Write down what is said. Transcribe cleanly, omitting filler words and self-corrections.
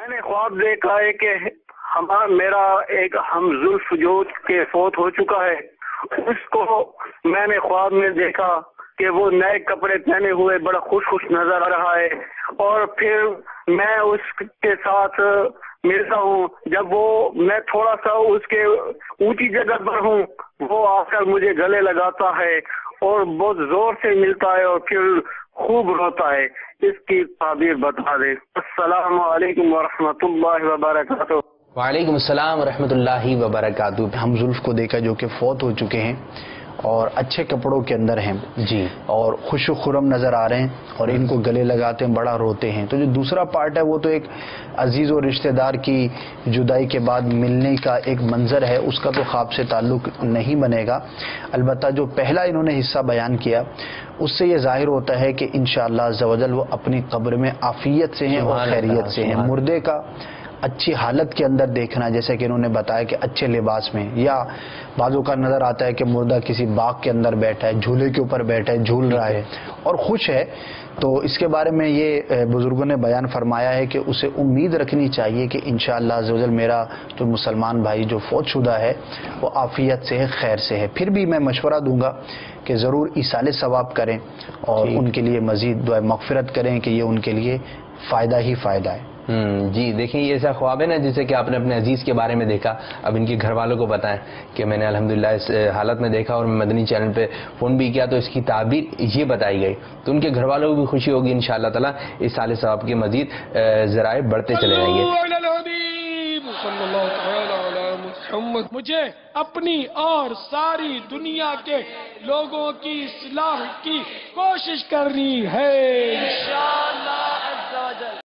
میں نے خواب دیکھا ہے کہ میرا ایک ہم زلف جو کہ فوت ہو چکا ہے، اس کو میں نے خواب میں دیکھا کہ وہ نئے کپڑے پہنے ہوئے بڑا خوش نظر آ رہا ہے، اور پھر میں اس کے ساتھ ملتا ہوں. جب میں تھوڑا سا اس کے اونچی جگہ پر ہوں، وہ آ کر مجھے گلے لگاتا ہے اور بہت زور سے ملتا ہے اور پھر خوب روتا ہے. اس کی تعبیر بتا دیں. السلام علیکم ورحمۃ اللہ وبرکاتہ. وعلیکم السلام ورحمۃ اللہ وبرکاتہ. ہم زلف کو دیکھا جو کہ فوت ہو چکے ہیں اور اچھے کپڑوں کے اندر ہیں جی، اور خوش و خرم نظر آ رہے ہیں اور ان کو گلے لگاتے ہیں، بڑا روتے ہیں. تو جو دوسرا پارٹ ہے وہ تو ایک عزیز و رشتہ دار کی جدائی کے بعد ملنے کا ایک منظر ہے، اس کا تو خواب سے تعلق نہیں بنے گا. البتہ جو پہلا انہوں نے حصہ بیان کیا اس سے یہ ظاہر ہوتا ہے کہ انشاءاللہ عز و جل وہ اپنی قبر میں عافیت سے ہیں اور خیریت سے ہیں. مردے کا اچھی حالت کے اندر دیکھنا، جیسے کہ انہوں نے بتایا کہ اچھے لباس میں، یا بعضوں کا نظر آتا ہے کہ مردہ کسی باغ کے اندر بیٹھا ہے، جھولے کے اوپر بیٹھا ہے، جھول رہا ہے اور خوش ہے. تو اس کے بارے میں یہ بزرگوں نے بیان فرمایا ہے کہ اسے امید رکھنی چاہیے کہ انشاءاللہ عز و جل میرا جو مسلمان بھائی جو فوت شدہ ہے وہ عافیت سے ہے، خیر سے ہے. پھر بھی میں مشورہ دوں گا کہ ضرور ایصال ثواب کریں اور ان کے لیے مزید دعائے مغفرت کریں کہ یہ ان کے لیے فائدہ ہی فائدہ ہے. جی دیکھیں، یہ ایسا خواب ہے نا جیسے کہ آپ نے اپنے عزیز کے بارے میں دیکھا. اب ان کے گھر والوں کو بتائیں کہ میں نے الحمدللہ اس حالت میں دیکھا اور مدنی چینل پہ فون بھی کیا تو اس کی تعبیر یہ بتائی گئی، تو ان کے گھر والوں کو بھی خوشی ہوگی. انشاءاللہ تعالیٰ اس سال ثواب کے مزید ذرائع بڑھتے چلے جائیں گے. مجھے اپنی اور ساری دنیا کے لوگوں کی اصلاح کی کوشش کرنی ہے انشاءاللہ.